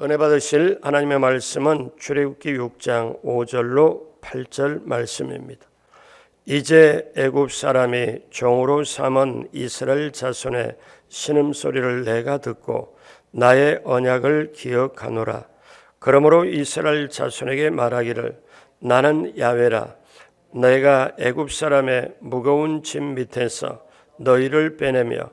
은혜 받으실 하나님의 말씀은 출애굽기 6장 5절로 8절 말씀입니다. 이제 애굽 사람이 종으로 삼은 이스라엘 자손의 신음소리를 내가 듣고 나의 언약을 기억하노라. 그러므로 이스라엘 자손에게 말하기를 나는 야훼라. 내가 애굽 사람의 무거운 짐 밑에서 너희를 빼내며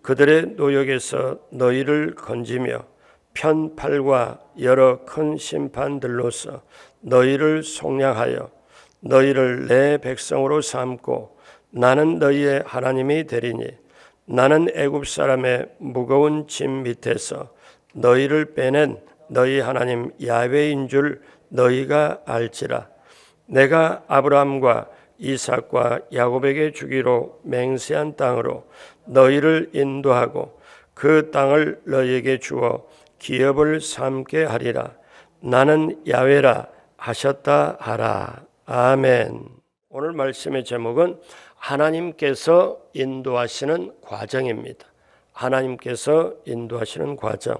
그들의 노역에서 너희를 건지며 편팔과 여러 큰 심판들로서 너희를 속량하여 너희를 내 백성으로 삼고 나는 너희의 하나님이 되리니 나는 애굽 사람의 무거운 짐 밑에서 너희를 빼낸 너희 하나님 야훼인 줄 너희가 알지라. 내가 아브라함과 이삭과 야곱에게 주기로 맹세한 땅으로 너희를 인도하고 그 땅을 너희에게 주어 기업을 삼게 하리라. 나는 야훼라 하셨다 하라. 아멘. 오늘 말씀의 제목은 하나님께서 인도하시는 과정입니다. 하나님께서 인도하시는 과정.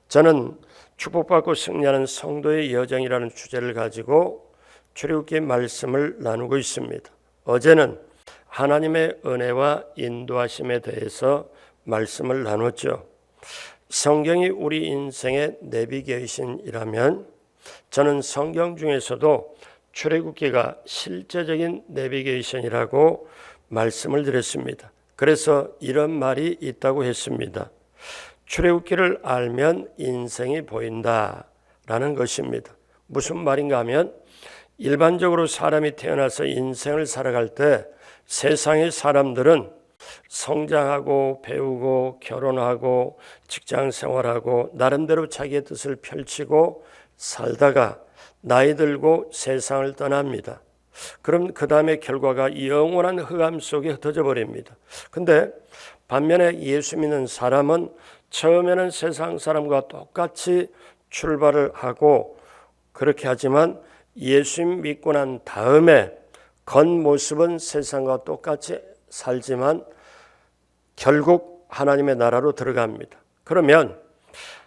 저는 축복받고 승리하는 성도의 여정이라는 주제를 가지고 출애굽기 말씀을 나누고 있습니다. 어제는 하나님의 은혜와 인도하심에 대해서 말씀을 나눴죠. 성경이 우리 인생의 내비게이션이라면 저는 성경 중에서도 출애굽기가 실제적인 내비게이션이라고 말씀을 드렸습니다. 그래서 이런 말이 있다고 했습니다. 출애굽기를 알면 인생이 보인다라는 것입니다. 무슨 말인가 하면 일반적으로 사람이 태어나서 인생을 살아갈 때 세상의 사람들은 성장하고 배우고 결혼하고 직장 생활하고 나름대로 자기의 뜻을 펼치고 살다가 나이 들고 세상을 떠납니다. 그럼 그 다음에 결과가 영원한 흑암 속에 흩어져 버립니다. 근데 반면에 예수 믿는 사람은 처음에는 세상 사람과 똑같이 출발을 하고 그렇게 하지만 예수 믿고 난 다음에 겉모습은 세상과 똑같이 살지만 결국 하나님의 나라로 들어갑니다. 그러면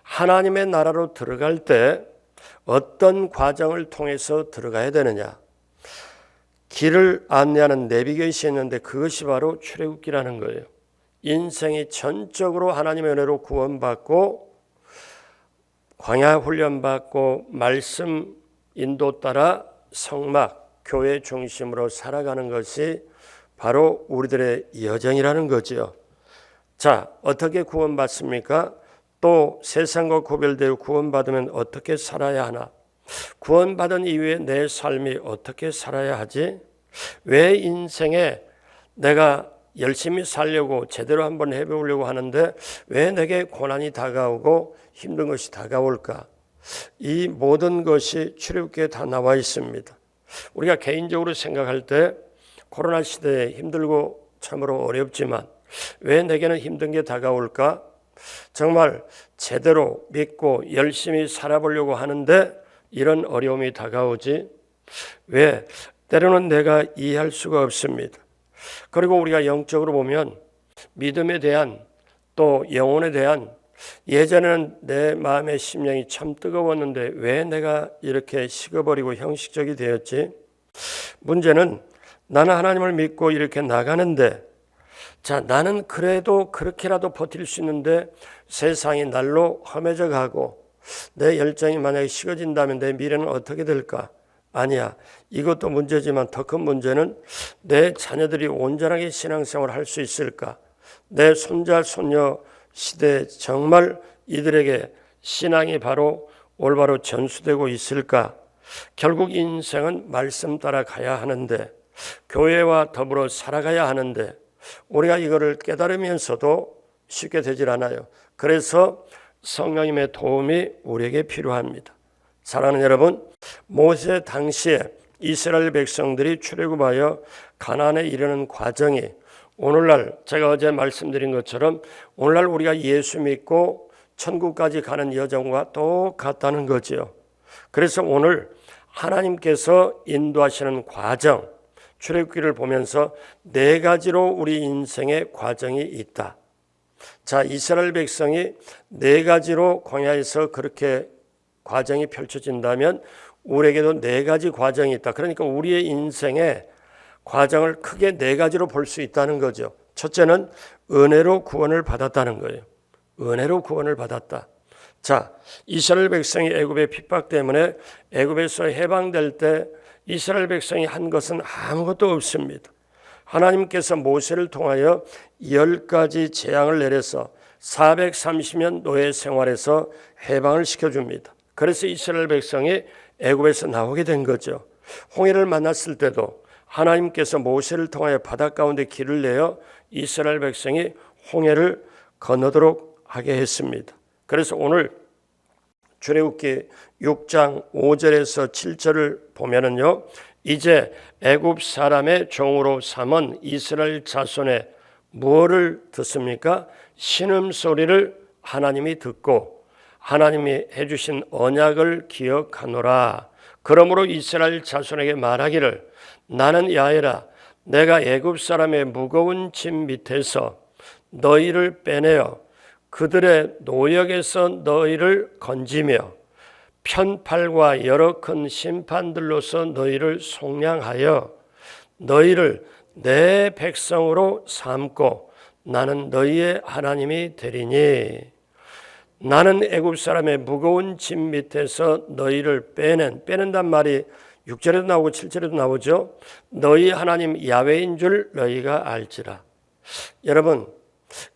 하나님의 나라로 들어갈 때 어떤 과정을 통해서 들어가야 되느냐? 길을 안내하는 내비게이션이 있는데 그것이 바로 출애굽기라는 거예요. 인생이 전적으로 하나님의 은혜로 구원받고 광야 훈련받고 말씀 인도 따라 성막, 교회 중심으로 살아가는 것이 바로 우리들의 여정이라는 거죠. 자, 어떻게 구원받습니까? 또 세상과 구별되어 구원받으면 어떻게 살아야 하나? 구원받은 이후에 내 삶이 어떻게 살아야 하지? 왜 인생에 내가 열심히 살려고 제대로 한번 해보려고 하는데 왜 내게 고난이 다가오고 힘든 것이 다가올까? 이 모든 것이 출애굽기에 다 나와 있습니다. 우리가 개인적으로 생각할 때 코로나 시대에 힘들고 참으로 어렵지만 왜 내게는 힘든 게 다가올까? 정말 제대로 믿고 열심히 살아보려고 하는데 이런 어려움이 다가오지? 왜? 때로는 내가 이해할 수가 없습니다. 그리고 우리가 영적으로 보면 믿음에 대한 또 영혼에 대한 예전에는 내 마음의 심령이 참 뜨거웠는데 왜 내가 이렇게 식어버리고 형식적이 되었지? 문제는 나는 하나님을 믿고 이렇게 나가는데 자, 나는 그래도 그렇게라도 버틸 수 있는데 세상이 날로 험해져 가고 내 열정이 만약에 식어진다면 내 미래는 어떻게 될까? 아니야. 이것도 문제지만 더 큰 문제는 내 자녀들이 온전하게 신앙생활을 할 수 있을까? 내 손자, 손녀 시대에 정말 이들에게 신앙이 바로 올바로 전수되고 있을까? 결국 인생은 말씀 따라 가야 하는데 교회와 더불어 살아가야 하는데 우리가 이거를 깨달으면서도 쉽게 되질 않아요. 그래서 성령님의 도움이 우리에게 필요합니다. 사랑하는 여러분, 모세 당시에 이스라엘 백성들이 출애굽하여 가나안에 이르는 과정이 오늘날 제가 어제 말씀드린 것처럼 오늘날 우리가 예수 믿고 천국까지 가는 여정과 똑같다는 거죠. 그래서 오늘 하나님께서 인도하시는 과정, 출애굽기를 보면서 네 가지로 우리 인생의 과정이 있다. 자, 이스라엘 백성이 네 가지로 광야에서 그렇게 과정이 펼쳐진다면 우리에게도 네 가지 과정이 있다. 그러니까 우리의 인생의 과정을 크게 네 가지로 볼 수 있다는 거죠. 첫째는 은혜로 구원을 받았다는 거예요. 은혜로 구원을 받았다. 자, 이스라엘 백성이 애굽의 핍박 때문에 애굽에서 해방될 때 이스라엘 백성이 한 것은 아무것도 없습니다. 하나님께서 모세를 통하여 10가지 재앙을 내려서 430년 노예 생활에서 해방을 시켜줍니다. 그래서 이스라엘 백성이 애굽에서 나오게 된 거죠. 홍해를 만났을 때도 하나님께서 모세를 통하여 바다 가운데 길을 내어 이스라엘 백성이 홍해를 건너도록 하게 했습니다. 그래서 오늘 출애굽기 6장 5절에서 7절을 보면은요, 이제 애굽 사람의 종으로 삼은 이스라엘 자손의 무엇을 듣습니까? 신음소리를 하나님이 듣고 하나님이 해주신 언약을 기억하노라. 그러므로 이스라엘 자손에게 말하기를 나는 야훼라 내가 애굽 사람의 무거운 짐 밑에서 너희를 빼내어 그들의 노역에서 너희를 건지며 편팔과 여러 큰 심판들로서 너희를 속량하여 너희를 내 백성으로 삼고 나는 너희의 하나님이 되리니 나는 애굽 사람의 무거운 짐 밑에서 너희를 빼낸단 말이 6절에도 나오고 7절에도 나오죠. 너희 하나님 야훼인 줄 너희가 알지라. 여러분,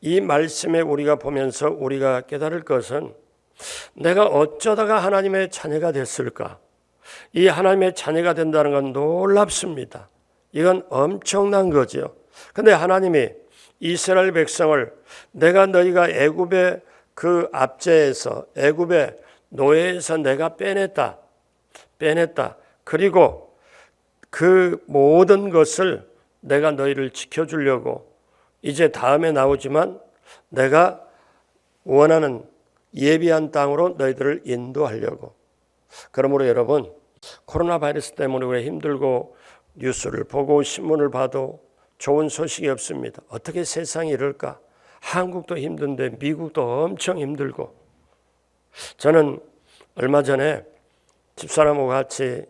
이 말씀에 우리가 보면서 우리가 깨달을 것은 내가 어쩌다가 하나님의 자녀가 됐을까? 이 하나님의 자녀가 된다는 건 놀랍습니다. 이건 엄청난 거죠. 근데 하나님이 이스라엘 백성을 내가 너희가 애굽의 그 압제에서 애굽의 노예에서 내가 빼냈다. 그리고 그 모든 것을 내가 너희를 지켜주려고 이제 다음에 나오지만 내가 원하는 예비한 땅으로 너희들을 인도하려고. 그러므로 여러분, 코로나 바이러스 때문에 우리가 힘들고 뉴스를 보고 신문을 봐도 좋은 소식이 없습니다. 어떻게 세상이 이럴까? 한국도 힘든데 미국도 엄청 힘들고. 저는 얼마 전에 집사람하고 같이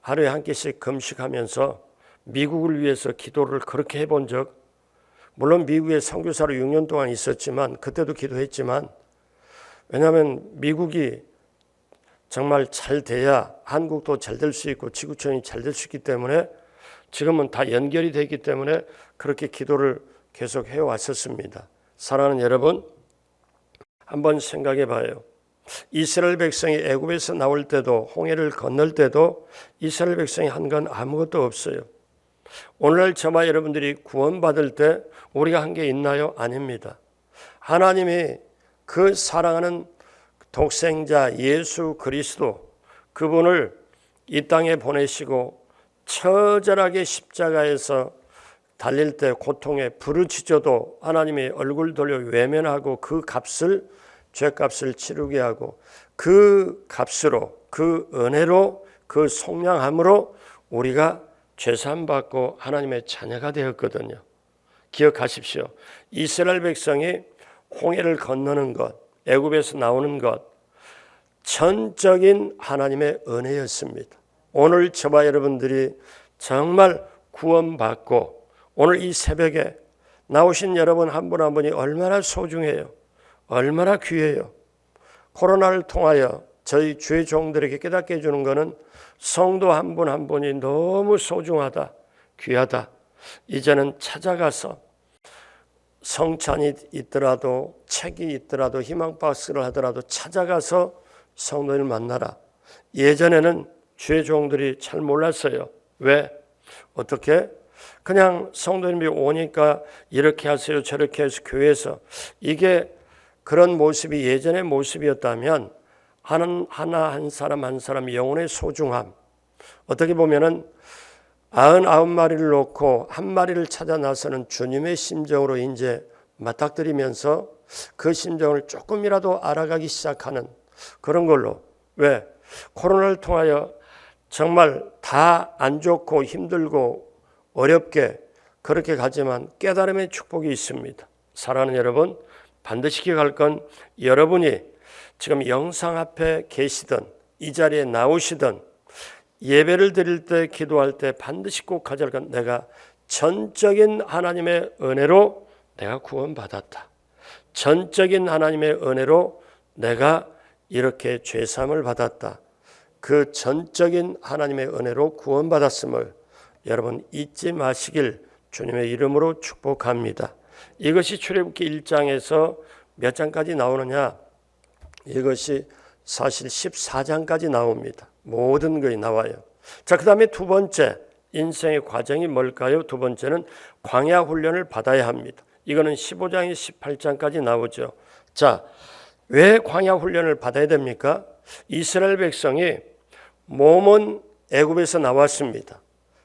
하루에 한 끼씩 금식하면서 미국을 위해서 기도를 그렇게 해본 적, 물론 미국에 선교사로 6년 동안 있었지만 그때도 기도했지만, 왜냐하면 미국이 정말 잘 돼야 한국도 잘 될 수 있고 지구촌이 잘 될 수 있기 때문에 지금은 다 연결이 되기 때문에 그렇게 기도를 계속 해왔었습니다. 사랑하는 여러분, 한번 생각해 봐요. 이스라엘 백성이 애굽에서 나올 때도 홍해를 건널 때도 이스라엘 백성이 한 건 아무것도 없어요. 오늘날 저와 여러분들이 구원받을 때 우리가 한 게 있나요? 아닙니다. 하나님이 그 사랑하는 독생자 예수 그리스도 그분을 이 땅에 보내시고 처절하게 십자가에서 달릴 때 고통에 부르짖어도 하나님이 얼굴 돌려 외면하고 그 값을 죄값을 치르게 하고 그 값으로 그 은혜로 그 속량함으로 우리가 죄사함 받고 하나님의 자녀가 되었거든요. 기억하십시오. 이스라엘 백성이 홍해를 건너는 것, 애굽에서 나오는 것, 전적인 하나님의 은혜였습니다. 오늘 저와 여러분들이 정말 구원받고 오늘 이 새벽에 나오신 여러분 한 분 한 분이 얼마나 소중해요. 얼마나 귀해요. 코로나를 통하여 저희 주의 종들에게 깨닫게 해주는 것은 성도 한 분 한 분이 너무 소중하다, 귀하다. 이제는 찾아가서 성찬이 있더라도 책이 있더라도 희망박스를 하더라도 찾아가서 성도를 만나라. 예전에는 주의 종들이 잘 몰랐어요. 왜? 어떻게? 그냥 성도님이 오니까 이렇게 하세요 저렇게 해서 교회에서 이게 그런 모습이 예전의 모습이었다면 하나 한 사람 한 사람 영혼의 소중함, 어떻게 보면은 99마리를 놓고 한 마리를 찾아 나서는 주님의 심정으로 이제 맞닥뜨리면서 그 심정을 조금이라도 알아가기 시작하는 그런 걸로. 왜? 코로나를 통하여 정말 다 안 좋고 힘들고 어렵게 그렇게 가지만 깨달음의 축복이 있습니다. 사랑하는 여러분, 반드시 기억할 건 여러분이 지금 영상 앞에 계시든 이 자리에 나오시든 예배를 드릴 때 기도할 때 반드시 꼭 가져갈 건 내가 전적인 하나님의 은혜로 내가 구원받았다. 전적인 하나님의 은혜로 내가 이렇게 죄사함을 받았다. 그 전적인 하나님의 은혜로 구원받았음을 여러분 잊지 마시길 주님의 이름으로 축복합니다. 이것이 출애굽기 1장에서 몇 장까지 나오느냐? 이것이 사실 14장까지 나옵니다. 모든 것이 나와요. 자, 그 다음에 두 번째 인생의 과정이 뭘까요? 두 번째는 광야 훈련을 받아야 합니다. 이거는 15장에 18장까지 나오죠. 자, 왜 광야 훈련을 받아야 됩니까? 이스라엘 백성이 몸은 애굽에서 나왔습니다.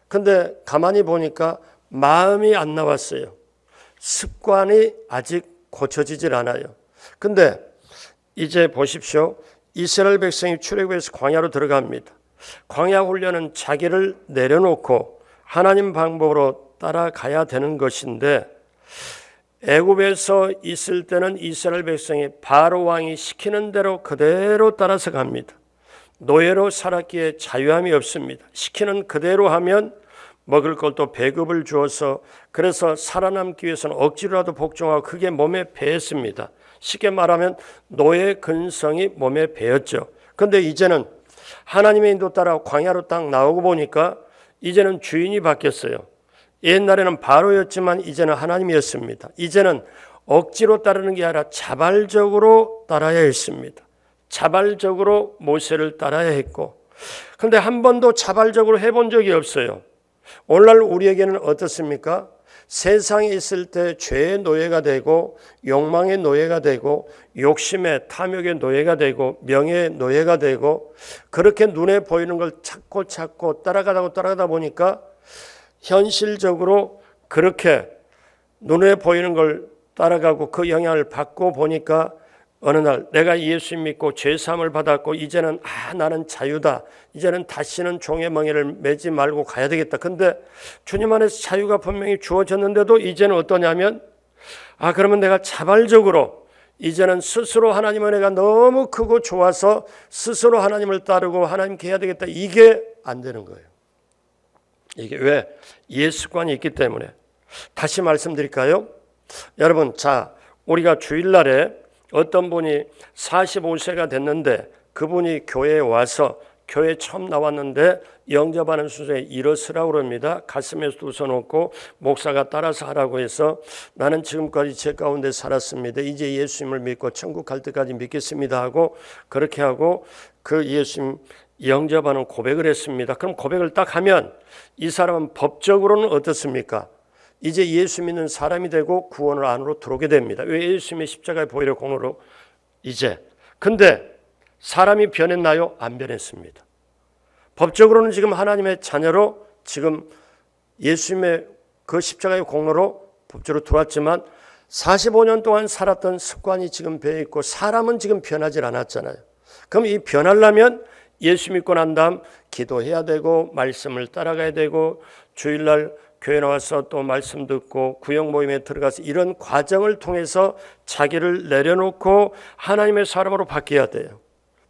근데 가만히 보니까 마음이 안 나왔어요. 습관이 아직 고쳐지질 않아요. 근데 이제 보십시오. 이스라엘 백성이 출애굽에서 광야로 들어갑니다. 광야 훈련은 자기를 내려놓고 하나님 방법으로 따라가야 되는 것인데 애굽에서 있을 때는 이스라엘 백성이 바로 왕이 시키는 대로 그대로 따라서 갑니다. 노예로 살았기에 자유함이 없습니다. 시키는 그대로 하면 먹을 것도 배급을 주어서 그래서 살아남기 위해서는 억지로라도 복종하고 그게 몸에 배했습니다. 쉽게 말하면 노예 근성이 몸에 배었죠. 그런데 이제는 하나님의 인도 따라 광야로 딱 나오고 보니까 이제는 주인이 바뀌었어요. 옛날에는 바로였지만 이제는 하나님이었습니다. 이제는 억지로 따르는 게 아니라 자발적으로 따라야 했습니다. 자발적으로 모세를 따라야 했고, 그런데 한 번도 자발적으로 해본 적이 없어요. 오늘날 우리에게는 어떻습니까? 세상에 있을 때 죄의 노예가 되고 욕망의 노예가 되고 욕심의 탐욕의 노예가 되고 명예의 노예가 되고 그렇게 눈에 보이는 걸 찾고 따라가다 보니까 현실적으로 그렇게 눈에 보이는 걸 따라가고 그 영향을 받고 보니까 어느 날 내가 예수 믿고 죄사함을 받았고 이제는 나는 자유다. 이제는 다시는 종의 멍에를 매지 말고 가야 되겠다. 근데 주님 안에서 자유가 분명히 주어졌는데도 이제는 어떠냐면 그러면 내가 자발적으로 이제는 스스로 하나님의 은혜가 너무 크고 좋아서 스스로 하나님을 따르고 하나님께 해야 되겠다. 이게 안 되는 거예요. 이게 왜? 예습관이 있기 때문에. 다시 말씀드릴까요? 여러분, 자, 우리가 주일날에 어떤 분이 45세가 됐는데 그분이 교회에 와서 교회 처음 나왔는데 영접하는 순서에 일어서라고 그럽니다. 가슴에 두 손 얹고 목사가 따라서 하라고 해서 나는 지금까지 제 가운데 살았습니다. 이제 예수님을 믿고 천국 갈 때까지 믿겠습니다 하고 그렇게 하고 그 예수님 영접하는 고백을 했습니다. 그럼 고백을 딱 하면 이 사람은 법적으로는 어떻습니까? 이제 예수 믿는 사람이 되고 구원을 안으로 들어오게 됩니다. 왜? 예수님의 십자가의 보혈의 공로로 이제. 근데 사람이 변했나요? 안 변했습니다. 법적으로는 지금 하나님의 자녀로 지금 예수님의 그 십자가의 공로로 법적으로 들어왔지만 45년 동안 살았던 습관이 지금 배어있고 사람은 지금 변하지 않았잖아요. 그럼 이 변하려면 예수 믿고 난 다음 기도해야 되고 말씀을 따라가야 되고 주일날 교회 나와서 또 말씀 듣고 구역 모임에 들어가서 이런 과정을 통해서 자기를 내려놓고 하나님의 사람으로 바뀌어야 돼요.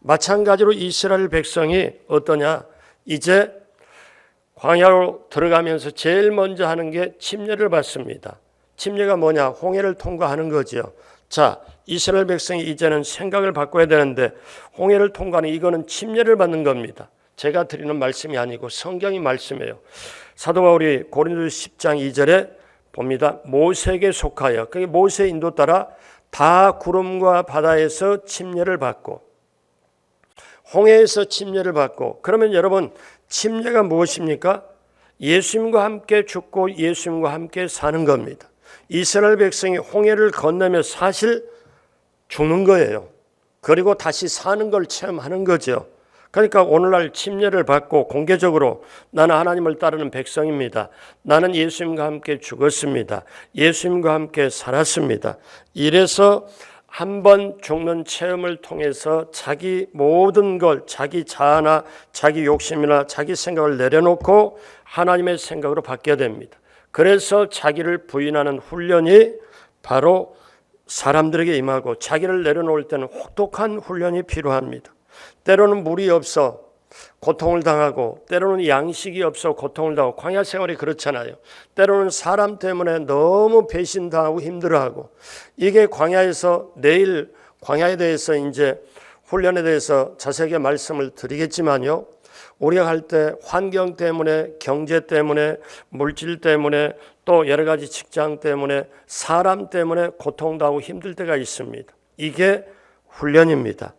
마찬가지로 이스라엘 백성이 어떠냐? 이제 광야로 들어가면서 제일 먼저 하는 게 침례를 받습니다. 침례가 뭐냐? 홍해를 통과하는 거죠. 자, 이스라엘 백성이 이제는 생각을 바꿔야 되는데 홍해를 통과하는 이거는 침례를 받는 겁니다. 제가 드리는 말씀이 아니고 성경이 말씀이에요. 사도 바울이 고린도서 10장 2절에 봅니다. 모세에게 속하여, 그게 모세 인도 따라 다 구름과 바다에서 침례를 받고 홍해에서 침례를 받고. 그러면 여러분, 침례가 무엇입니까? 예수님과 함께 죽고 예수님과 함께 사는 겁니다. 이스라엘 백성이 홍해를 건너며 사실 죽는 거예요. 그리고 다시 사는 걸 체험하는 거죠. 그러니까 오늘날 침례를 받고 공개적으로 나는 하나님을 따르는 백성입니다. 나는 예수님과 함께 죽었습니다. 예수님과 함께 살았습니다. 이래서 한 번 죽는 체험을 통해서 자기 모든 걸, 자기 자아나 자기 욕심이나 자기 생각을 내려놓고 하나님의 생각으로 바뀌어야 됩니다. 그래서 자기를 부인하는 훈련이 바로 사람들에게 임하고, 자기를 내려놓을 때는 혹독한 훈련이 필요합니다. 때로는 물이 없어 고통을 당하고, 때로는 양식이 없어 고통을 당하고, 광야 생활이 그렇잖아요. 때로는 사람 때문에 너무 배신당하고 힘들어하고, 이게 광야에서, 내일 광야에 대해서 이제 훈련에 대해서 자세하게 말씀을 드리겠지만요, 우리가 할 때 환경 때문에, 경제 때문에, 물질 때문에, 또 여러 가지 직장 때문에, 사람 때문에 고통당하고 힘들 때가 있습니다. 이게 훈련입니다.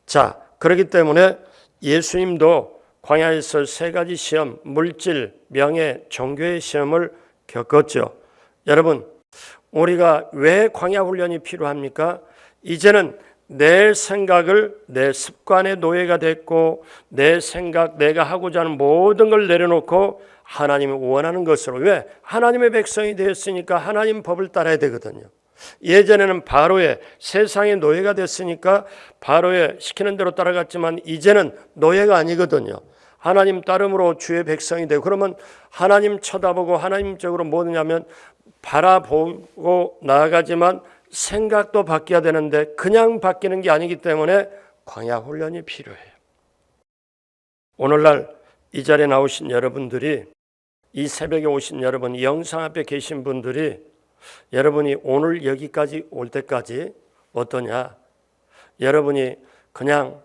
자, 그렇기 때문에 예수님도 광야에서 세 가지 시험, 물질, 명예, 종교의 시험을 겪었죠. 여러분, 우리가 왜 광야 훈련이 필요합니까? 이제는 내 생각을, 내 습관의 노예가 됐고, 내 생각, 내가 하고자 하는 모든 걸 내려놓고 하나님이 원하는 것으로, 왜? 하나님의 백성이 되었으니까 하나님 법을 따라야 되거든요. 예전에는 바로의 세상의 노예가 됐으니까 바로의 시키는 대로 따라갔지만, 이제는 노예가 아니거든요. 하나님 따름으로 주의 백성이 되고, 그러면 하나님 쳐다보고 하나님 쪽으로 뭐냐면 바라보고 나아가지만 생각도 바뀌어야 되는데 그냥 바뀌는 게 아니기 때문에 광야 훈련이 필요해요. 오늘날 이 자리에 나오신 여러분들이, 이 새벽에 오신 여러분, 이 영상 앞에 계신 분들이, 여러분이 오늘 여기까지 올 때까지 어떠냐? 여러분이 그냥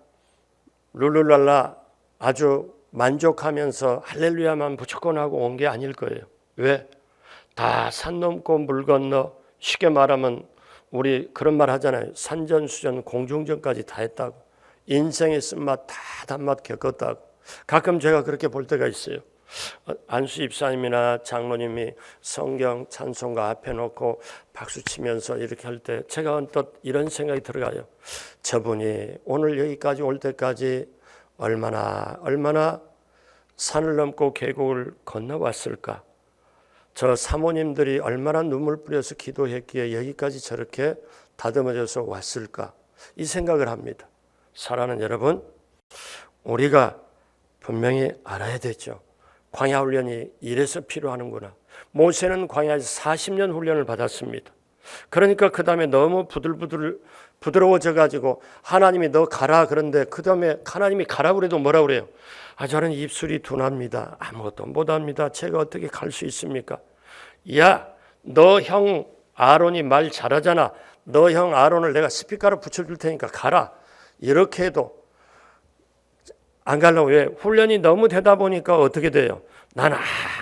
룰루랄라 아주 만족하면서 할렐루야만 무조건 하고 온 게 아닐 거예요. 왜? 다 산 넘고 물 건너, 쉽게 말하면 우리 그런 말 하잖아요. 산전수전 공중전까지 다 했다고. 인생의 쓴맛 다 단맛 겪었다고. 가끔 제가 그렇게 볼 때가 있어요. 안수 집사님이나 장로님이 성경 찬송가 앞에 놓고 박수 치면서 이렇게 할 때 제가 언뜻 이런 생각이 들어가요. 저분이 오늘 여기까지 올 때까지 얼마나 산을 넘고 계곡을 건너왔을까. 저 사모님들이 얼마나 눈물 뿌려서 기도했기에 여기까지 저렇게 다듬어져서 왔을까. 이 생각을 합니다. 사랑하는 여러분, 우리가 분명히 알아야 되죠. 광야 훈련이 이래서 필요하는구나. 모세는 광야에서 40년 훈련을 받았습니다. 그러니까 그 다음에 너무 부드러워져 가지고 하나님이 너 가라, 그런데 그 다음에 하나님이 가라 그래도 뭐라 그래요? 아, 저는 입술이 둔합니다. 아무것도 못합니다. 제가 어떻게 갈 수 있습니까? 야, 너 형 아론이 말 잘하잖아. 너 형 아론을 내가 스피커로 붙여줄 테니까 가라. 이렇게 해도 안 가려고. 왜? 훈련이 너무 되다 보니까 어떻게 돼요? 난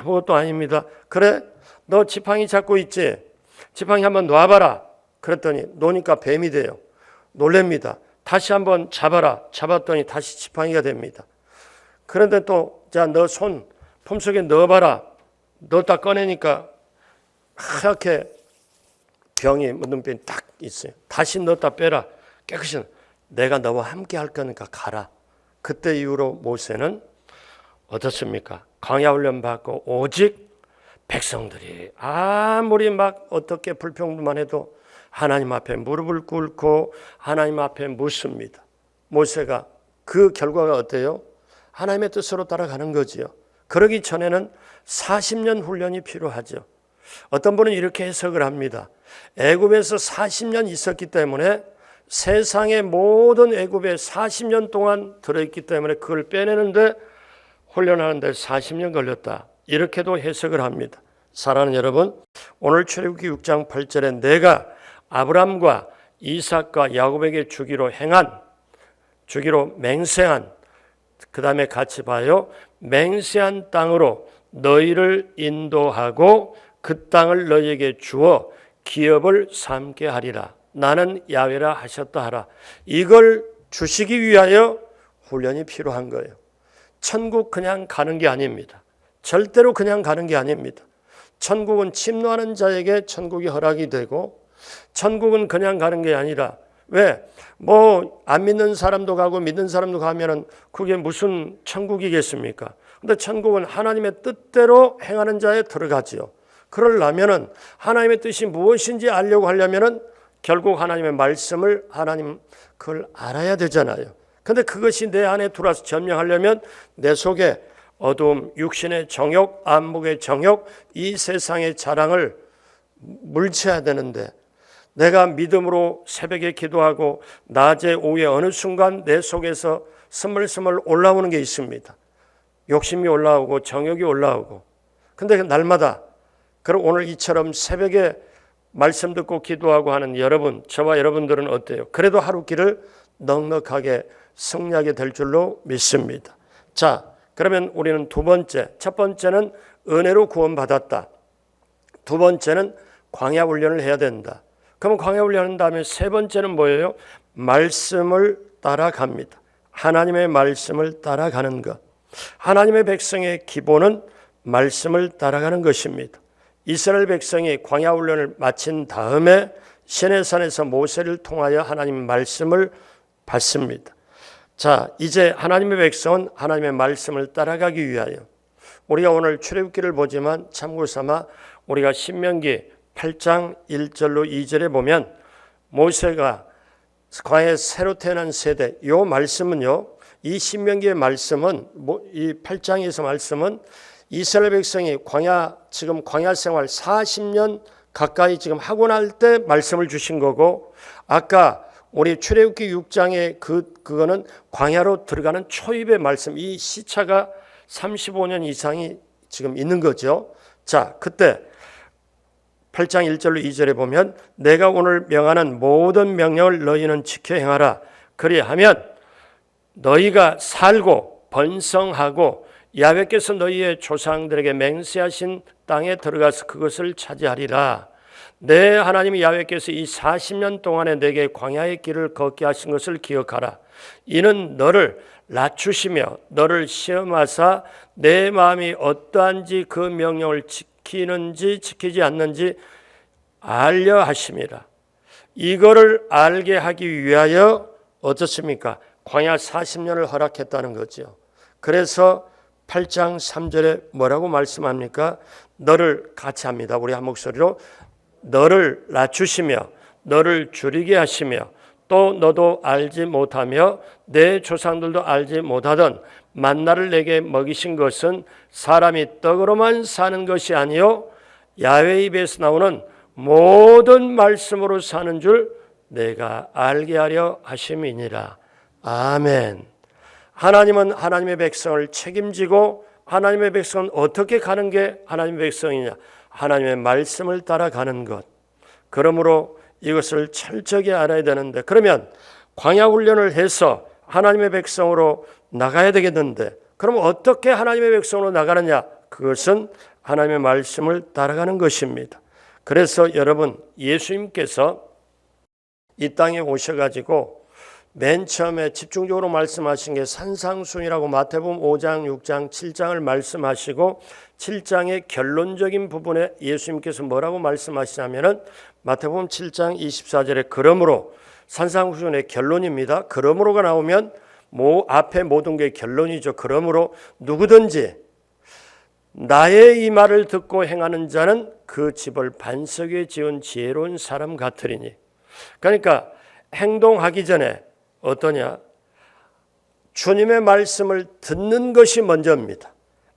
아무것도 아닙니다. 그래? 너 지팡이 잡고 있지? 지팡이 한번 놔봐라. 그랬더니 놓으니까 뱀이 돼요. 놀랍니다. 다시 한번 잡아라. 잡았더니 다시 지팡이가 됩니다. 그런데 또, 자, 너 손 품속에 넣어봐라. 넣었다 꺼내니까 하얗게 병이 묻은 병이 딱 있어요. 다시 넣었다 빼라. 깨끗이. 내가 너와 함께 할 거니까 가라. 그때 이후로 모세는 어떻습니까? 광야 훈련 받고 오직 백성들이 아무리 막 어떻게 불평만 해도 하나님 앞에 무릎을 꿇고 하나님 앞에 묻습니다. 모세가 그 결과가 어때요? 하나님의 뜻으로 따라가는 거지요. 그러기 전에는 40년 훈련이 필요하죠. 어떤 분은 이렇게 해석을 합니다. 애굽에서 40년 있었기 때문에 세상의 모든 애굽에 40년 동안 들어있기 때문에 그걸 빼내는데 훈련하는데 40년 걸렸다. 이렇게도 해석을 합니다. 사랑하는 여러분, 오늘 출애굽기 6장 8절에 내가 아브람과 이삭과 야곱에게 주기로 맹세한, 그 다음에 같이 봐요. 맹세한 땅으로 너희를 인도하고 그 땅을 너희에게 주어 기업을 삼게 하리라. 나는 야훼라 하셨다 하라. 이걸 주시기 위하여 훈련이 필요한 거예요. 천국 그냥 가는 게 아닙니다. 절대로 그냥 가는 게 아닙니다. 천국은 침노하는 자에게 천국이 허락이 되고, 천국은 그냥 가는 게 아니라, 왜? 뭐 안 믿는 사람도 가고 믿는 사람도 가면은 그게 무슨 천국이겠습니까? 근데 천국은 하나님의 뜻대로 행하는 자에 들어가지요. 그러려면은 하나님의 뜻이 무엇인지 알려고 하려면은 결국 하나님의 말씀을 하나님 그걸 알아야 되잖아요. 근데 그것이 내 안에 들어와서 점령하려면 내 속에 어두움, 육신의 정욕, 안목의 정욕, 이 세상의 자랑을 물리쳐야 되는데 내가 믿음으로 새벽에 기도하고 낮에 오후에 어느 순간 내 속에서 스물스물 올라오는 게 있습니다. 욕심이 올라오고 정욕이 올라오고. 근데 날마다 그럼 오늘 이처럼 새벽에 말씀 듣고 기도하고 하는 여러분, 저와 여러분들은 어때요? 그래도 하루 길을 넉넉하게 승리하게 될 줄로 믿습니다. 자, 그러면 우리는 두 번째, 첫 번째는 은혜로 구원받았다. 두 번째는 광야 훈련을 해야 된다. 그러면 광야 훈련한 다음에 세 번째는 뭐예요? 말씀을 따라갑니다. 하나님의 말씀을 따라가는 것. 하나님의 백성의 기본은 말씀을 따라가는 것입니다. 이스라엘 백성이 광야 훈련을 마친 다음에 시내산에서 모세를 통하여 하나님 말씀을 받습니다. 자, 이제 하나님의 백성은 하나님의 말씀을 따라가기 위하여 우리가 오늘 출애굽기를 보지만 참고 삼아 우리가 신명기 8장 1절로 2절에 보면 모세가 광야에 새로 태어난 세대, 이 말씀은요, 이 신명기의 말씀은 이 8장에서 말씀은 이스라엘 백성이 지금 광야 생활 40년 가까이 지금 하고 날 때 말씀을 주신 거고, 아까 우리 출애굽기 6장에 그거는 광야로 들어가는 초입의 말씀, 이 시차가 35년 이상이 지금 있는 거죠. 자, 그때 8장 1절로 2절에 보면 내가 오늘 명하는 모든 명령을 너희는 지켜 행하라. 그리하면 너희가 살고 번성하고 야훼께서 너희의 조상들에게 맹세하신 땅에 들어가서 그것을 차지하리라. 내 하나님 야훼께서 이 40년 동안에 내게 광야의 길을 걷게 하신 것을 기억하라. 이는 너를 낮추시며 너를 시험하사 내 마음이 어떠한지 그 명령을 지키는지 지키지 않는지 알려 하심이라. 이거를 알게 하기 위하여 어떻습니까? 광야 40년을 허락했다는 거죠. 그래서 8장 3절에 뭐라고 말씀합니까? 너를 같이 합니다. 우리 한 목소리로 너를 낮추시며 너를 줄이게 하시며 또 너도 알지 못하며 내 조상들도 알지 못하던 만나를 내게 먹이신 것은 사람이 떡으로만 사는 것이 아니요 야훼 입에서 나오는 모든 말씀으로 사는 줄 내가 알게 하려 하심이니라. 아멘. 하나님은 하나님의 백성을 책임지고 하나님의 백성은 어떻게 가는 게 하나님의 백성이냐? 하나님의 말씀을 따라가는 것. 그러므로 이것을 철저히 알아야 되는데, 그러면 광야 훈련을 해서 하나님의 백성으로 나가야 되겠는데, 그럼 어떻게 하나님의 백성으로 나가느냐? 그것은 하나님의 말씀을 따라가는 것입니다. 그래서 여러분, 예수님께서 이 땅에 오셔가지고 맨 처음에 집중적으로 말씀하신 게 산상순이라고 마태복음 5장, 6장, 7장을 말씀하시고 7장의 결론적인 부분에 예수님께서 뭐라고 말씀하시냐면은 마태복음 7장 24절에 그러므로 산상순의 결론입니다. 그러므로가 나오면 앞에 모든 게 결론이죠. 그러므로 누구든지 나의 이 말을 듣고 행하는 자는 그 집을 반석 위에 지은 지혜로운 사람 같으리니. 그러니까 행동하기 전에 어떠냐? 주님의 말씀을 듣는 것이 먼저입니다.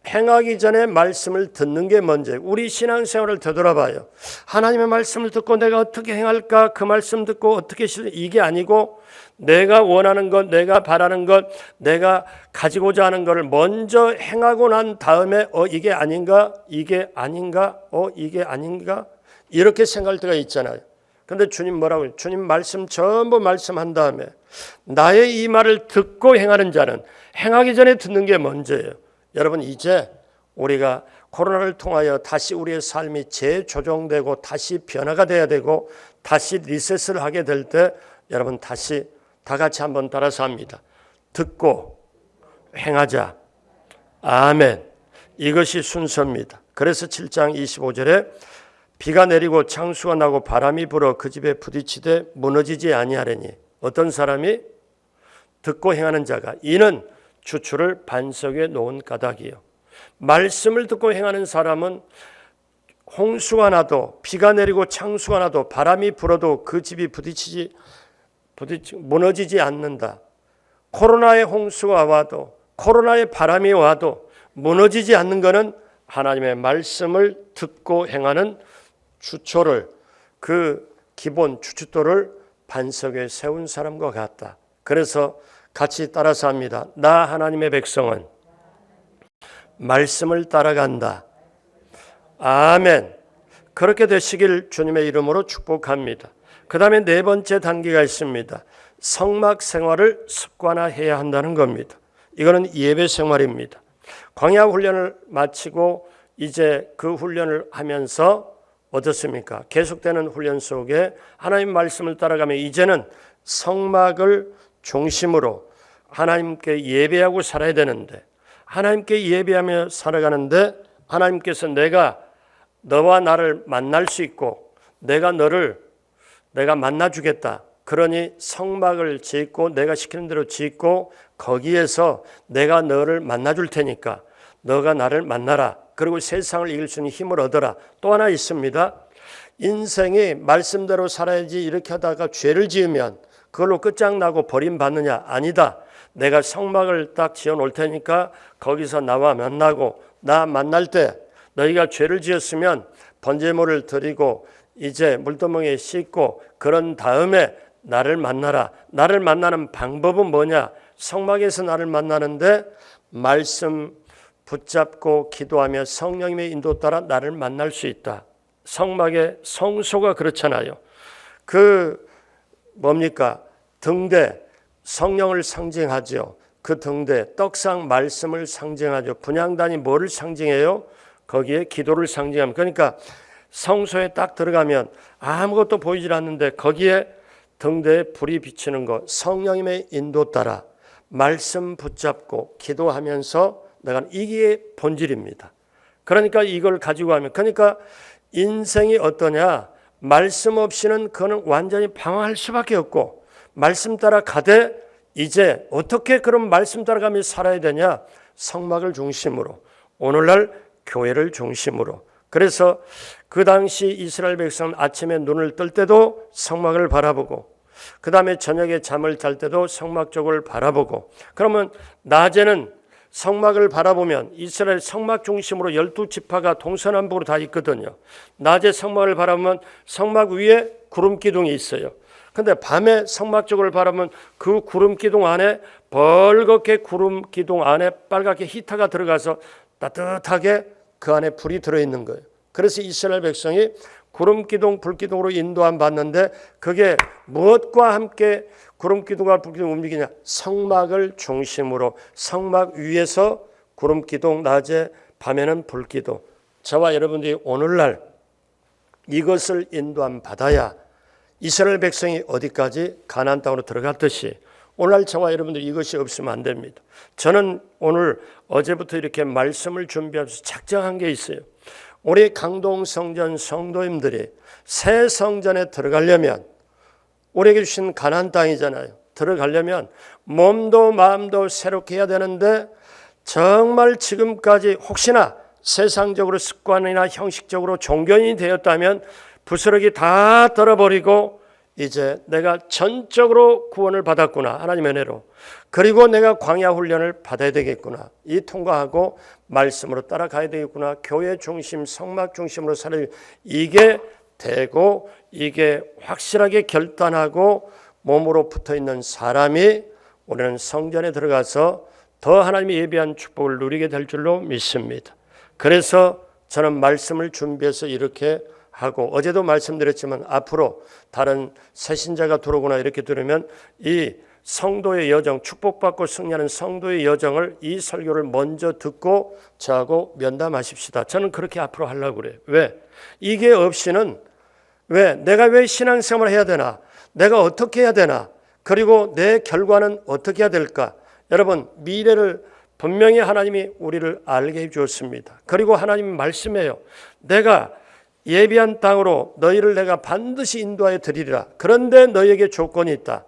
행하기 전에 말씀을 듣는 게 먼저예요. 우리 신앙생활을 되돌아봐요. 하나님의 말씀을 듣고 내가 어떻게 행할까? 그 말씀 듣고 어떻게 이게 아니고 내가 원하는 것, 내가 바라는 것, 내가 가지고자 하는 것을 먼저 행하고 난 다음에 이게 아닌가? 이게 아닌가? 이게 아닌가? 이렇게 생각할 때가 있잖아요. 근데 주님 뭐라고 해요? 주님 말씀 전부 말씀한 다음에 나의 이 말을 듣고 행하는 자는 행하기 전에 듣는 게 먼저예요. 여러분, 이제 우리가 코로나를 통하여 다시 우리의 삶이 재조정되고 다시 변화가 돼야 되고 다시 리셋을 하게 될 때 여러분 다시 다 같이 한번 따라서 합니다. 듣고 행하자. 아멘. 이것이 순서입니다. 그래서 7장 25절에 비가 내리고 창수가 나고 바람이 불어 그 집에 부딪히되 무너지지 아니하려니. 어떤 사람이? 듣고 행하는 자가. 이는 주추를 반석 위에 놓은 까닭이요. 말씀을 듣고 행하는 사람은 홍수가 나도 비가 내리고 창수가 나도 바람이 불어도 그 집이 무너지지 않는다. 코로나의 홍수가 와도 코로나의 바람이 와도 무너지지 않는 것은 하나님의 말씀을 듣고 행하는 주초를, 그 기본 주춧돌을 반석에 세운 사람과 같다. 그래서 같이 따라서 합니다. 나 하나님의 백성은 말씀을 따라간다. 아멘. 그렇게 되시길 주님의 이름으로 축복합니다. 그 다음에 네 번째 단계가 있습니다. 성막 생활을 습관화해야 한다는 겁니다. 이거는 예배 생활입니다. 광야 훈련을 마치고 이제 그 훈련을 하면서 어떻습니까? 계속되는 훈련 속에 하나님 말씀을 따라가며 이제는 성막을 중심으로 하나님께 예배하고 살아야 되는데, 하나님께 예배하며 살아가는데 하나님께서 내가 너와 나를 만날 수 있고 내가 너를 만나주겠다. 그러니 성막을 짓고 내가 시키는 대로 짓고 거기에서 내가 너를 만나줄 테니까 너가 나를 만나라. 그리고 세상을 이길 수 있는 힘을 얻어라. 또 하나 있습니다. 인생이 말씀대로 살아야지 이렇게 하다가 죄를 지으면 그걸로 끝장나고 버림받느냐? 아니다. 내가 성막을 딱 지어놓을 테니까 거기서 나와 만나고 나 만날 때 너희가 죄를 지었으면 번제물을 드리고 이제 물두멍에 씻고 그런 다음에 나를 만나라. 나를 만나는 방법은 뭐냐? 성막에서 나를 만나는데 말씀 붙잡고 기도하며 성령님의 인도 따라 나를 만날 수 있다. 성막의 성소가 그렇잖아요. 그 뭡니까? 등대, 성령을 상징하죠. 그 등대, 떡상 말씀을 상징하죠. 분향단이 뭐를 상징해요? 거기에 기도를 상징합니다. 그러니까 성소에 딱 들어가면 아무것도 보이질 않는데 거기에 등대에 불이 비치는 것, 성령님의 인도 따라 말씀 붙잡고 기도하면서 내가 이게 본질입니다. 그러니까 이걸 가지고 하면, 그러니까 인생이 어떠냐? 말씀 없이는 그는 완전히 방황할 수밖에 없고, 말씀 따라 가되 이제 어떻게 그런 말씀 따라가며 살아야 되냐? 성막을 중심으로, 오늘날 교회를 중심으로. 그래서 그 당시 이스라엘 백성은 아침에 눈을 뜰 때도 성막을 바라보고, 그 다음에 저녁에 잠을 잘 때도 성막 쪽을 바라보고, 그러면 낮에는 성막을 바라보면 이스라엘 성막 중심으로 12지파가 동서남북으로 다 있거든요. 낮에 성막을 바라보면 성막 위에 구름 기둥이 있어요. 근데 밤에 성막 쪽을 바라보면 그 구름 기둥 안에 벌겋게 구름 기둥 안에 빨갛게 히터가 들어가서 따뜻하게 그 안에 불이 들어있는 거예요. 그래서 이스라엘 백성이 구름 기둥, 불 기둥으로 인도함 받는데 그게 무엇과 함께 구름 기둥과 불 기둥 움직이냐? 성막을 중심으로, 성막 위에서 구름 기둥, 낮에 밤에는 불 기둥. 저와 여러분들이 오늘날 이것을 인도함 받아야 이스라엘 백성이 어디까지 가나안 땅으로 들어갔듯이 오늘날 저와 여러분들이 이것이 없으면 안 됩니다. 저는 오늘 어제부터 이렇게 말씀을 준비하면서 작정한 게 있어요. 우리 강동 성전 성도님들이 새 성전에 들어가려면, 우리에게 주신 가나안 땅이잖아요. 들어가려면 몸도 마음도 새롭게 해야 되는데, 정말 지금까지 혹시나 세상적으로 습관이나 형식적으로 종교인이 되었다면 부스러기 다 떨어버리고 이제 내가 전적으로 구원을 받았구나, 하나님의 은혜로. 그리고 내가 광야 훈련을 받아야 되겠구나, 이 통과하고 말씀으로 따라가야 되겠구나, 교회 중심, 성막 중심으로 살아야, 이게 되고 이게 확실하게 결단하고 몸으로 붙어있는 사람이 우리는 성전에 들어가서 더 하나님이 예비한 축복을 누리게 될 줄로 믿습니다. 그래서 저는 말씀을 준비해서 이렇게 하고, 어제도 말씀드렸지만 앞으로 다른 새신자가 들어오거나 이렇게 들으면 이 성도의 여정, 축복받고 승리하는 성도의 여정을, 이 설교를 먼저 듣고 저하고 면담하십시다. 저는 그렇게 앞으로 하려고 그래요. 왜? 이게 없이는, 내가 왜 신앙생활을 해야 되나? 내가 어떻게 해야 되나? 그리고 내 결과는 어떻게 해야 될까? 여러분, 미래를 분명히 하나님이 우리를 알게 해 주었습니다. 그리고 하나님이 말씀해요. 내가 예비한 땅으로 너희를 내가 반드시 인도하여 드리리라. 그런데 너희에게 조건이 있다.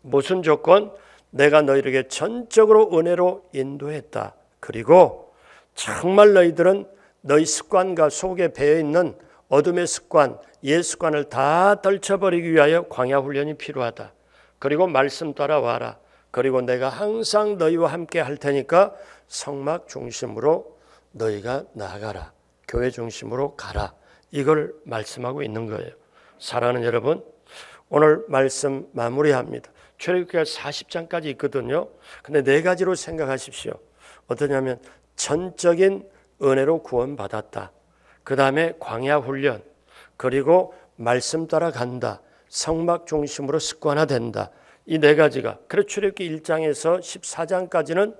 무슨 조건? 내가 너희에게 전적으로 은혜로 인도했다. 그리고 정말 너희들은 너희 습관과 속에 배어있는 어둠의 습관, 옛 습관을 다 떨쳐버리기 위하여 광야 훈련이 필요하다. 그리고 말씀 따라와라. 그리고 내가 항상 너희와 함께 할 테니까 성막 중심으로 너희가 나아가라. 교회 중심으로 가라. 이걸 말씀하고 있는 거예요. 사랑하는 여러분, 오늘 말씀 마무리합니다. 출애굽기가 40장까지 있거든요. 근데 네 가지로 생각하십시오. 어떠냐면 전적인 은혜로 구원받았다. 그 다음에 광야 훈련, 그리고 말씀 따라 간다. 성막 중심으로 습관화된다. 이 네 가지가. 그래서 출애굽기 1장에서 14장까지는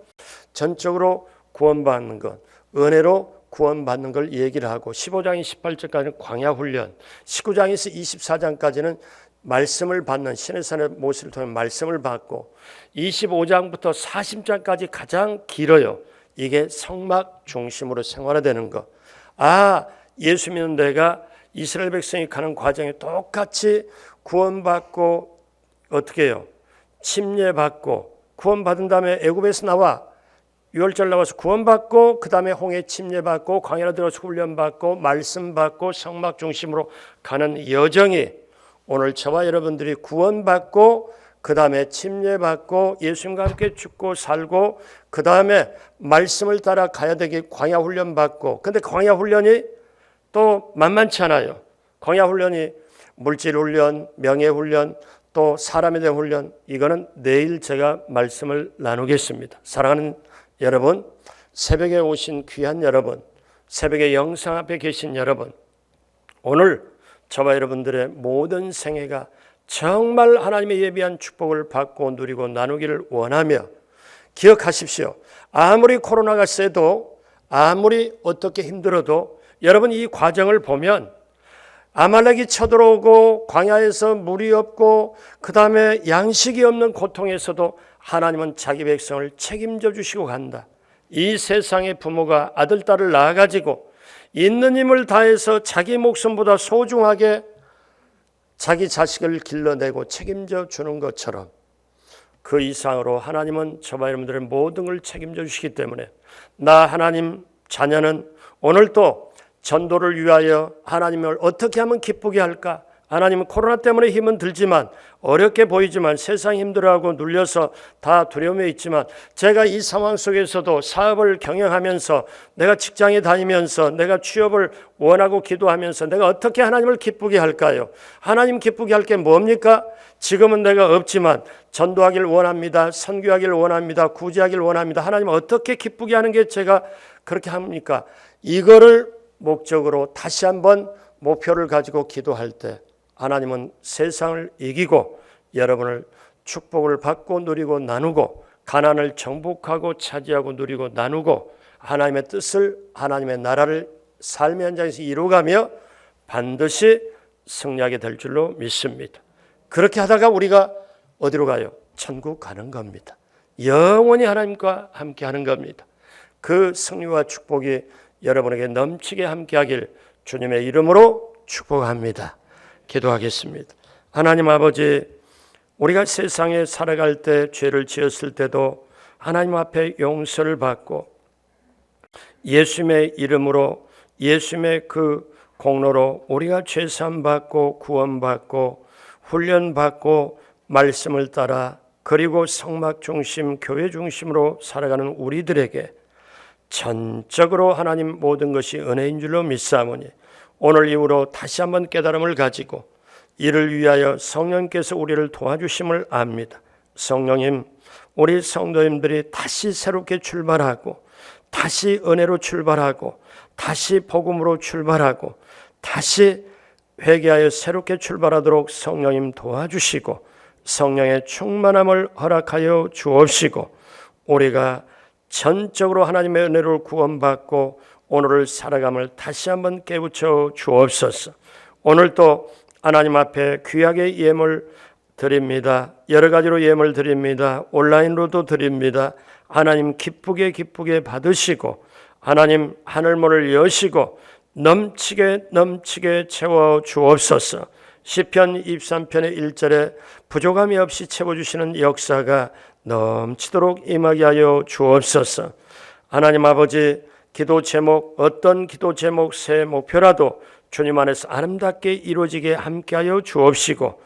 전적으로 구원받는 것, 은혜로 구원받는 걸 얘기를 하고 15장에 18장까지는 광야 훈련, 19장에서 24장까지는 말씀을 받는 시내산의 모습을 통해 말씀을 받고 25장부터 40장까지 가장 길어요. 이게 성막 중심으로 생활화되는 것. 아, 예수 믿는 내가 이스라엘 백성이 가는 과정에 똑같이 구원받고 어떻게 해요? 침례받고 구원받은 다음에 애굽에서 나와 유월절 나와서 구원받고 그 다음에 홍해 침례받고 광야로 들어서 훈련받고 말씀받고 성막 중심으로 가는 여정이 오늘 저와 여러분들이 구원받고 그 다음에 침례받고 예수님과 함께 죽고 살고 그 다음에 말씀을 따라 가야 되게 광야 훈련 받고. 근데 광야 훈련이 또 만만치 않아요. 광야 훈련이 물질 훈련, 명예 훈련, 또 사람에 대한 훈련. 이거는 내일 제가 말씀을 나누겠습니다. 사랑하는 여러분, 새벽에 오신 귀한 여러분, 새벽에 영상 앞에 계신 여러분, 오늘 저와 여러분들의 모든 생애가 정말 하나님의 예비한 축복을 받고 누리고 나누기를 원하며 기억하십시오. 아무리 코로나가 세도 아무리 어떻게 힘들어도 여러분 이 과정을 보면 아말렉이 쳐들어오고 광야에서 물이 없고 그 다음에 양식이 없는 고통에서도 하나님은 자기 백성을 책임져 주시고 간다. 이 세상의 부모가 아들, 딸을 낳아가지고 있는 힘을 다해서 자기 목숨보다 소중하게 자기 자식을 길러내고 책임져 주는 것처럼 그 이상으로 하나님은 저와 여러분들의 모든 걸 책임져 주시기 때문에 나 하나님 자녀는 오늘도 전도를 위하여 하나님을 어떻게 하면 기쁘게 할까? 하나님은 코로나 때문에 힘은 들지만 어렵게 보이지만 세상 힘들어하고 눌려서 다 두려움에 있지만 제가 이 상황 속에서도 사업을 경영하면서 내가 직장에 다니면서 내가 취업을 원하고 기도하면서 내가 어떻게 하나님을 기쁘게 할까요? 하나님 기쁘게 할 게 뭡니까? 지금은 내가 없지만 전도하길 원합니다. 선교하길 원합니다. 구제하길 원합니다. 하나님 어떻게 기쁘게 하는 게 제가 그렇게 합니까? 이거를 목적으로 다시 한번 목표를 가지고 기도할 때 하나님은 세상을 이기고 여러분을 축복을 받고 누리고 나누고 가난을 정복하고 차지하고 누리고 나누고 하나님의 뜻을 하나님의 나라를 삶의 현장에서 이루어가며 반드시 승리하게 될 줄로 믿습니다. 그렇게 하다가 우리가 어디로 가요? 천국 가는 겁니다. 영원히 하나님과 함께 하는 겁니다. 그 승리와 축복이 여러분에게 넘치게 함께하길 주님의 이름으로 축복합니다. 기도하겠습니다. 하나님 아버지, 우리가 세상에 살아갈 때 죄를 지었을 때도 하나님 앞에 용서를 받고 예수님의 이름으로 예수님의 그 공로로 우리가 죄사함 받고 구원받고 훈련받고 말씀을 따라 그리고 성막 중심 교회 중심으로 살아가는 우리들에게 전적으로 하나님 모든 것이 은혜인 줄로 믿사오니 오늘 이후로 다시 한번 깨달음을 가지고 이를 위하여 성령께서 우리를 도와주심을 압니다. 성령님, 우리 성도님들이 다시 새롭게 출발하고 다시 은혜로 출발하고 다시 복음으로 출발하고 다시 회개하여 새롭게 출발하도록 성령님 도와주시고 성령의 충만함을 허락하여 주옵시고 우리가 전적으로 하나님의 은혜를 구원받고 오늘을 살아감을 다시 한번 깨우쳐 주옵소서. 오늘도 하나님 앞에 귀하게 예물 드립니다. 여러 가지로 예물 드립니다. 온라인으로도 드립니다. 하나님 기쁘게 받으시고 하나님 하늘문을 여시고 넘치게 채워 주옵소서. 시편 23편의 1절에 부족함이 없이 채워주시는 역사가 넘치도록 임하게 하여 주옵소서. 하나님 아버지, 기도 제목, 어떤 기도 제목, 새 목표라도 주님 안에서 아름답게 이루어지게 함께하여 주옵시고,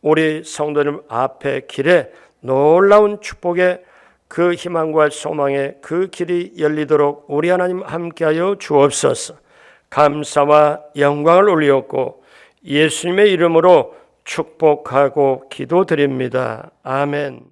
우리 성도님 앞에 길에 놀라운 축복의 그 희망과 소망의 그 길이 열리도록 우리 하나님 함께하여 주옵소서. 감사와 영광을 올리었고 예수님의 이름으로 축복하고 기도드립니다. 아멘.